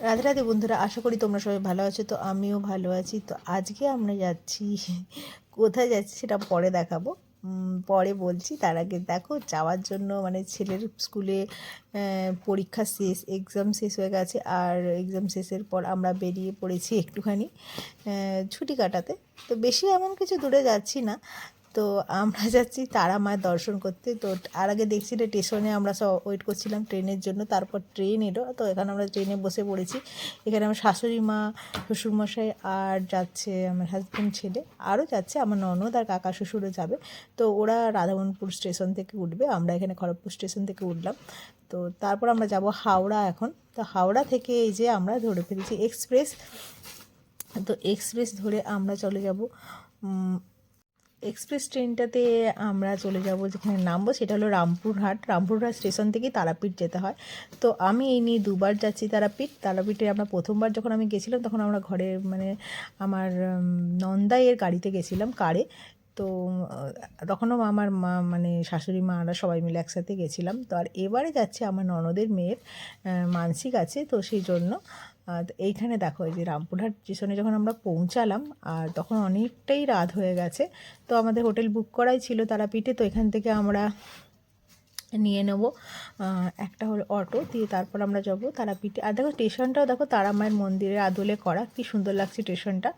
রাধে রাধে বন্ধুরা, আশা করি তোমরা সবাই ভালো আছো। তো আমিও ভালো আছি। তো আজকে আমরা যাচ্ছি, কোথায় যাচ্ছি সেটা পরে দেখাবো, পরে বলছি। তার আগে দেখো, যাওয়ার জন্য মানে ছেলের স্কুলে পরীক্ষা শেষ, এক্সাম শেষ হয়ে গেছে। আর এক্সাম শেষের পর আমরা বেরিয়ে পড়েছি একটুখানি ছুটি কাটাতে। তো বেশি এমন কিছু দূরে যাচ্ছি না। তো আমরা যাচ্ছি তারা মায়ের দর্শন করতে। তো আর আগে দেখছি যে স্টেশনে আমরা সব ওয়েট করছিলাম ট্রেনের জন্য। তারপর ট্রেন এলো, তো এখানে আমরা ট্রেনে বসে পড়েছি। এখানে আমার শাশুড়ি মা, শ্বশুরমশাই, আর যাচ্ছে আমার হাজব্যান্ড, ছেলে, আরও যাচ্ছে আমার ননদ আর কাকা শ্বশুরও যাবে। তো ওরা রাধাবনপুর স্টেশন থেকে উঠবে, আমরা এখানে খড়গপুর স্টেশন থেকে উঠলাম। তো তারপর আমরা যাব হাওড়া এখন। তো হাওড়া থেকে এই যে আমরা ধরে ফেলেছি এক্সপ্রেস। তো এক্সপ্রেস ধরে আমরা চলে যাব, এক্সপ্রেস ট্রেনটাতে আমরা চলে যাব, যেখানে নামবো সেটা হলো রামপুরহাট। রামপুরহাট স্টেশন থেকেই তারাপীঠ যেতে হয়। তো আমি এই নিয়ে দুবার যাচ্ছি তারাপীঠে। আমরা প্রথমবার যখন আমি গেছিলাম তখন আমরা ঘরে মানে আমার নন্দাইয়ের গাড়িতে গেছিলাম, কারে। তো তখনও আমার মা মানে শাশুড়ি মারা সবাই মিলে একসাথে গেছিলাম। তো আর এবারে যাচ্ছে আমার ননদের মেয়ের মানসিক আছে, তো সেই জন্য। তো এইখানে দেখো, এই যে রামপুরহাট স্টেশনে যখন আমরা পৌঁছালাম, আর তখন অনেকটাই রাত হয়ে গেছে। তো আমাদের হোটেল বুক করাই ছিল তারাপীঠে। তো এখান থেকে আমরা নিয়ে নেব একটা হলো অটো, দিয়ে তারপর আমরা যাব তারাপীঠে। আর দেখো স্টেশনটাও দেখো, তারা মায়ের মন্দিরের আদলে করা, কি সুন্দর লাগছে স্টেশনটা।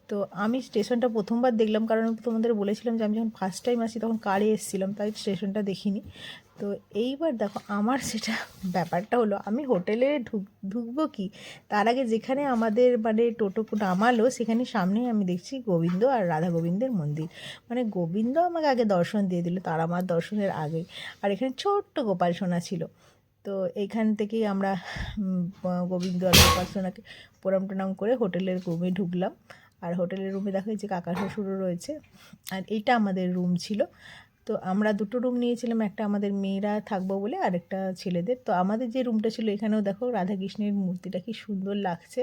তো আমি স্টেশনটা প্রথমবার দেখলাম, কারণ তোমাদের বলেছিলাম যে আমি যখন ফার্স্ট টাইম আসি তখন কারে এসেছিলাম, তাই স্টেশনটা দেখিনি। তো এইবার দেখো আমার সেটা ব্যাপারটা হলো, আমি হোটেলে ঢুকবো কি তার আগে যেখানে আমাদের মানে টোটো নামালো, সেখানে সামনেই আমি দেখছি গোবিন্দ আর রাধা গোবিন্দের মন্দির। মানে গোবিন্দ আমাকে আগে দর্শন দিয়ে দিল তারা মার দর্শনের আগে। আর এখানে ছোট্ট গোপাল সোনা ছিল। তো এইখান থেকেই আমরা গোবিন্দ আর গোপাল সোনাকে প্রণাম টনাম করে হোটেলের রুমে ঢুকলাম। আর হোটেলের রুমে দেখা যাচ্ছে কাকা শ্বশুরও রয়েছে। আর এইটা আমাদের রুম ছিল। তো আমরা দুটো রুম নিয়েছিলাম, একটা আমাদের মেয়েরা থাকবো বলে, আর একটা ছেলেদের। তো আমাদের যে রুমটা ছিল, এখানেও দেখো রাধাকৃষ্ণের মূর্তিটা কি সুন্দর লাগছে,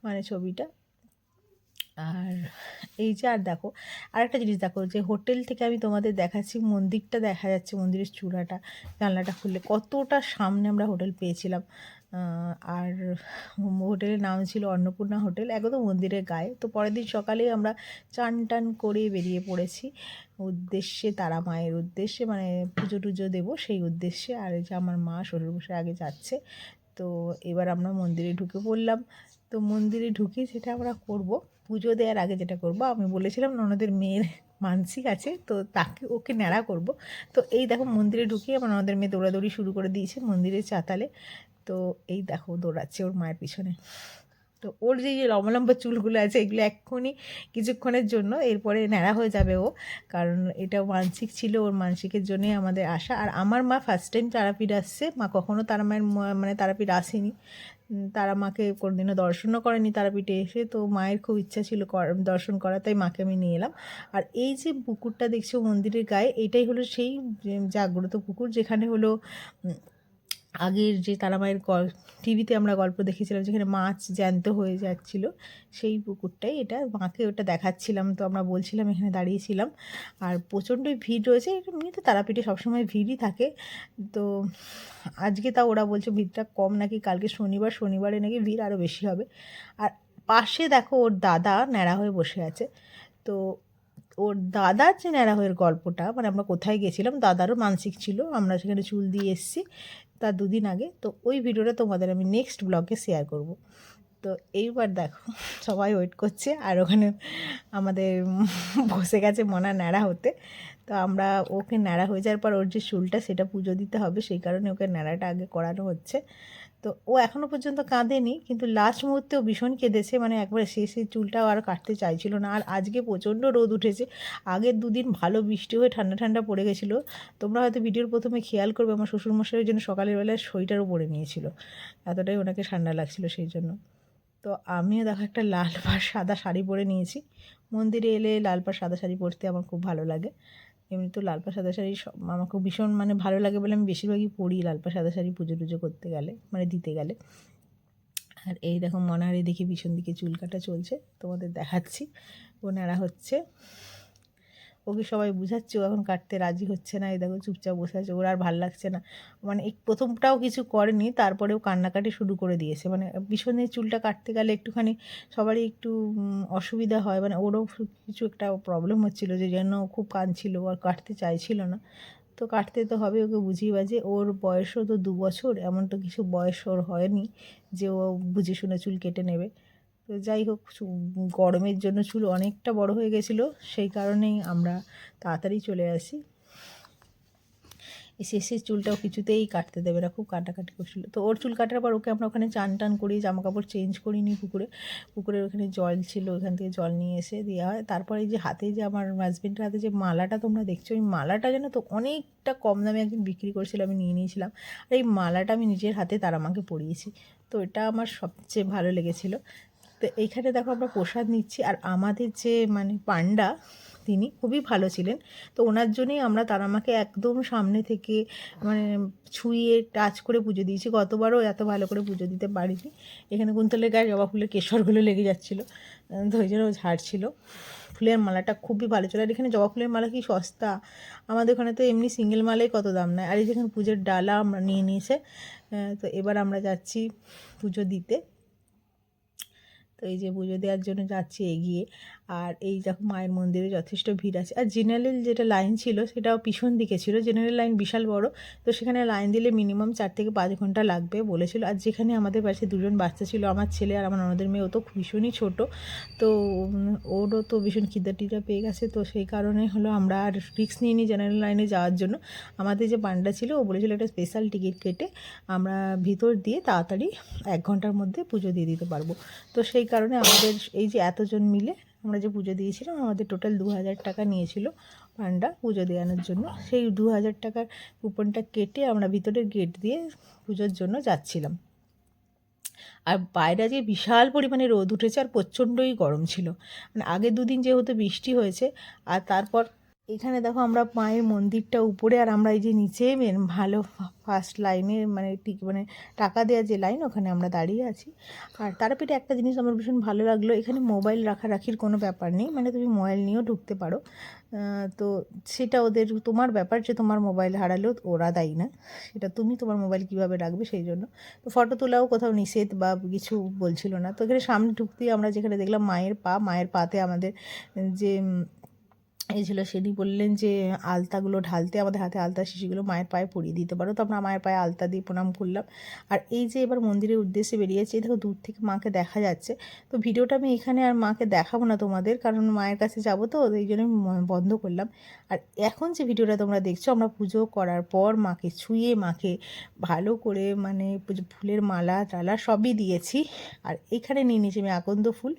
মানে ছবিটা। আর এই যে, আর দেখো আরেকটা জিনিস দেখো, যে হোটেল থেকে আমি তোমাদের দেখাচ্ছি, মন্দিরটা দেখা যাচ্ছে, মন্দিরের চূড়াটা, জানলাটা খুললে কতটা সামনে আমরা হোটেল পেয়েছিলাম। আর হোটেলের নাম ছিল অন্নপূর্ণা হোটেল, একদম মন্দিরের গায়ে। তো পরের দিন সকালেই আমরা চান টান করে বেরিয়ে পড়েছি উদ্দেশ্যে, তারা মায়ের উদ্দেশ্যে, মানে পুজো টুজো দেবো সেই উদ্দেশ্যে। আর এই যে আমার মা শ্বশুরমশাই আগে যাচ্ছে। তো এবার আমরা মন্দিরে ঢুকে পড়লাম। তো মন্দিরে ঢুকে যেটা আমরা করব, পুজো দেওয়ার আগে যেটা করব, আমি বলেছিলাম ননদের মেয়ের মানসিক আছে, তো তাকে ওকে ন্যাড়া করব। তো এই দেখো মন্দিরে ঢুকে আমার ননদের মেয়ে দৌড়াদৌড়ি শুরু করে দিয়েছে মন্দিরের চাতালে। তো এই দেখো দৌড়াচ্ছে ওর মায়ের পিছনে। তো ওর যে লম্বা লম্বা চুলগুলো আছে, এগুলো এক্ষুনি কিছুক্ষণের জন্য, এরপরে ন্যাড়া হয়ে যাবে ও। কারণ এটা মানসিক ছিল, ওর মানসিকের জন্যই আমাদের আসা। আর আমার মা ফার্স্ট টাইম তারাপীঠ আসছে, মা কখনও তারা মায়ের মানে তারাপীঠ আসেনি। তারা মাকে কোনোদিনও দর্শনও করেনি তারাপীঠে এসে। তো মায়ের খুব ইচ্ছা ছিল দর্শন করা, তাই মাকে আমি নিয়ে এলাম। আর এই যে পুকুরটা দেখছো মন্দিরের গায়ে, এটাই হলো সেই জাগ্রত পুকুর, যেখানে হলো আগের যে তারামায়ের টিভিতে আমরা গল্প দেখেছিলাম, যেখানে মাছ জ্যান্ত হয়ে যাচ্ছিলো, সেই পুকুরটাই এটা। মাকে ওটা দেখাচ্ছিলাম, তো আমরা বলছিলাম, এখানে দাঁড়িয়েছিলাম। আর প্রচণ্ডই ভিড় রয়েছে, এমনিতে তারাপীঠে সবসময় ভিড়ই থাকে। তো আজকে তাও ওরা বলছে ভিড়টা কম, নাকি কালকে শনিবারে নাকি ভিড় আরও বেশি হবে। আর পাশে দেখো ওর দাদা ন্যাড়া হয়ে বসে আছে। তো ওর দাদার যে ন্যাড়া হয়ে গল্পটা, মানে আমরা কোথায় গেছিলাম, দাদারও মানসিক ছিল, আমরা সেখানে চুল দিয়ে এসেছি তার দুদিন আগে। তো ওই ভিডিওটা তোমাদের আমি নেক্সট ব্লগে শেয়ার করব। তো এইবার দেখো সবাই ওয়েট করছে, আর ওখানে আমাদের বসে গেছে মনা ন্যাড়া হতে। তো আমরা ওকে ন্যাড়া হয়ে যাওয়ার পর ওর যে চুলটা, সেটা পুজো দিতে হবে, সেই কারণে ওকে ন্যাড়াটা আগে করানো হচ্ছে। তো ও এখনও পর্যন্ত কাঁদেনি, কিন্তু লাস্ট মুহূর্তেও ভীষণ কেঁদেছে, মানে একবারে শেষে চুলটাও আর কাটতে চাইছিল না। আর আজকে প্রচণ্ড রোদ উঠেছে, আগের দুদিন ভালো বৃষ্টি হয়ে ঠান্ডা ঠান্ডা পড়ে গেছিলো। তোমরা হয়তো ভিডিওর প্রথমে খেয়াল করবে, আমার শ্বশুরমশাইয়ের জন্য সকালের বেলায় সোয়েটারও পরে নিয়েছিল, এতটাই ওনাকে ঠান্ডা লাগছিল সেই জন্য। তো আমিও দেখো একটা লাল পাড় সাদা শাড়ি পরে নিয়েছি। মন্দিরে এলে লাল পাড় সাদা শাড়ি পরতে আমার খুব ভালো লাগে। এমনি তো লাল পাড় সাদা শাড়ি আমার খুব ভীষণ মানে ভালো লাগে বলে আমি বেশিরভাগই পরি লাল পাড় সাদা শাড়ি পুজো টুজো করতে গেলে, মানে দিতে গেলে। আর এই দেখো মনাহারি দেখি পিছন দিকে চুল কাটা চলছে, তোমাদের দেখাচ্ছি। ও ন্যাড়া হচ্ছে, ওকে সবাই বুঝাচ্ছে, ও এখন কাটতে রাজি হচ্ছে না, এই দেখো চুপচাপ বসে আছে, ওর আর ভাল লাগছে না। মানে এই প্রথমটাও কিছু করেনি, তারপরেও কান্নাকাটি শুরু করে দিয়েছে। মানে পিছনের চুলটা কাটতে গেলে একটুখানি সবারই একটু অসুবিধা হয়, মানে ওরও কিছু একটা প্রবলেম হচ্ছিলো যে জন্য ও খুব কাঁদছিল আর কাটতে চাইছিল না। তো কাটতে তো হবে, ওকে বুঝিয়ে বাজে, ওর বয়সও তো 2 বছর, এমন তো কিছু বয়স ওর হয়নি যে ও বুঝে শুনে চুল কেটে নেবে। তো যাই হোক, গরমের জন্য চুল অনেকটা বড় হয়ে গেছিলো, সেই কারণেই আমরা তাড়াতাড়ি চলে আসি। এই শেষের চুলটাও কিছুতেই কাটতে দেবে না, খুব কাটাকাটি করছিলো। তো ওর চুল কাটার পর ওকে আমরা ওখানে চান টান করি, জামা কাপড় চেঞ্জ করিনি পুকুরের ওখানে জল ছিল, ওখান থেকে জল নিয়ে এসে দেওয়া হয়। তারপরে এই যে হাতে যে আমার হাজবেন্ডের হাতে যে মালাটা তোমরা দেখছো, ওই মালাটা যেন তো অনেকটা কম দামে একদিন বিক্রি করেছিল, আমি নিয়ে নিয়েছিলাম। আর এই মালাটা আমি নিজের হাতে তার আমাকে পরিয়েছি, তো এটা আমার সবচেয়ে ভালো লেগেছিলো। তো এইখানে দেখো আমরা প্রসাদ নিচ্ছি, আর আমাদের যে মানে পান্ডা, তিনি খুবই ভালো ছিলেন। তো ওনার জন্যই আমরা তারামাকে একদম সামনে থেকে মানে ছুঁয়ে টাচ করে পুজো দিয়েছি। গতবারও এত ভালো করে পুজো দিতে পারিনি। এখানে কুন্তলের গায়ে জবা ফুলের কেশরগুলো লেগে যাচ্ছিলো, তো ওই জন্য ঝাড়ছিল। ফুলের মালাটা খুবই ভালো ছিল, আর এখানে জবা ফুলের মালা কি সস্তা, আমাদের ওখানে তো এমনি সিঙ্গেল মালাই কত দাম নেয়। আর এই যেখানে পুজোর ডালা আমরা নিয়ে নিয়েছে। তো এবার আমরা যাচ্ছি পুজো দিতে। তো এই যে পুজো দেওয়ার জন্য যাচ্ছি এগিয়ে, আর এই দেখো মায়ের মন্দিরে যথেষ্ট ভিড় আছে। আর জেনারেল যেটা লাইন ছিল সেটাও পিছন দিকে ছিল, জেনারেল লাইন বিশাল বড়, তো সেখানে লাইন দিলে মিনিমাম 4 থেকে 5 ঘন্টা লাগবে বলেছিল। আর যেখানে আমাদের পাশে 2জন বাচ্চা ছিল, আমার ছেলে আর আমার ননদের মেয়ে, ও তো ভীষণই ছোট, তো ওরও তো ভীষণ খিদে টিদা পেয়ে গেছে। তো সেই কারণে হলো আমরা আর রিস্ক নিয়ে জেনারেল লাইনে যাওয়ার জন্য। আমাদের যে পান্ডা ছিল ও বলেছিল একটা স্পেশাল টিকিট কেটে আমরা ভিতর দিয়ে তাড়াতাড়ি 1 ঘন্টার মধ্যে পুজো দিয়ে দিতে পারবো। তো সেই কারণে আমাদের এই যে এতজন মিলে আমরা যে পুজো দিয়েছিলাম, আমাদের টোটাল 2000 টাকা নিয়েছিল পান্ডা পুজো দেওয়ানোর জন্য। সেই 2000 টাকার কুপনটা কেটে আমরা ভিতরের গেট দিয়ে পুজোর জন্য যাচ্ছিলাম। আর বাইরে যে বিশাল পরিমাণে রোদ উঠেছে, আর প্রচণ্ডই গরম ছিল। মানে আগের 2 দিন যেহেতু বৃষ্টি হয়েছে, আর তারপর এখানে দেখো আমরা মায়ের মন্দিরটা উপরে, আর আমরা এই যে নিচে ভালো ফার্স্ট লাইনে মানে ঠিক মানে টাকা দেওয়ার যে লাইন, ওখানে আমরা দাঁড়িয়ে আছি। আর তারাপীঠে একটা জিনিস আমার ভীষণ ভালো লাগলো, এখানে মোবাইল রাখারাখির কোনো ব্যাপার নেই, মানে তুমি মোবাইল নিয়েও ঢুকতে পারো। তো সেটা ওদের তোমার ব্যাপার, যে তোমার মোবাইল হারালেও ওরা দায়ী না, সেটা তুমি তোমার মোবাইল কীভাবে রাখবে সেই জন্য। তো ফটো তোলাও কোথাও নিষেধ বা কিছু বলছিল না। তো এখানে সামনে ঢুকতেই আমরা যেখানে দেখলাম মায়ের পাতে আমাদের যে এই ছিল, সেটি বললেন যে আলতাগুলো ঢালতে, আমাদের হাতে আলতা শিশিগুলো মায়ের পায়ে পরিয়ে দিতে পারো। তো আমরা মায়ের পায়ে আলতা দিয়ে প্রণাম করলাম। আর এই যে এবার মন্দিরের উদ্দেশ্যে বেরিয়েছি, দেখো দূর থেকে মাকে দেখা যাচ্ছে। তো ভিডিওটা আমি এখানে আর মাকে দেখাবো না তোমাদের, কারণ মায়ের কাছে যাবো, তো এই জন্য বন্ধ করলাম। আর এখন যে ভিডিওটা তোমরা দেখছো, আমরা পুজো করার পর মাকে ছুঁয়ে, মাকে ভালো করে মানে ফুলের মালা টালা সবই দিয়েছি। আর এখানে নিয়ে নিয়েছি আমি আকন্দ ফুল।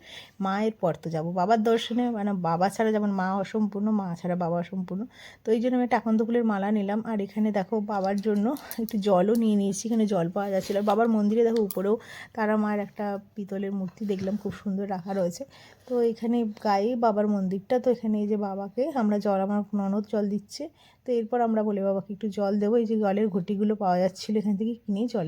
মায়ের পর তো যাবো বাবার দর্শনে, মানে বাবা ছাড়া যেমন মা অসম্পূর্ণ, মা ছাড়া বাবা অসম্পূর্ণ। তো এই জন্য আমি একটা আকন্দ ফুলের মালা নিলাম। আর এখানে দেখো বাবার জন্য একটু জলও নিয়ে নিয়েছি, এখানে জল পাওয়া যাচ্ছিলো। আর বাবার মন্দিরে দেখো উপরেও তারা মায়ের একটা পিতলের মূর্তি দেখলাম, খুব সুন্দর রাখা রয়েছে। তো এখানে গায়ে বাবার মন্দিরটা, তো এখানে এই যে বাবাকে আমরা জল, আমার ননদ জল দিচ্ছে। তো এরপর আমরা বলে বাবাকে একটু জল দেবো। এই যে জলের ঘটিগুলো পাওয়া যাচ্ছিলো, এখান থেকে কিনেই জল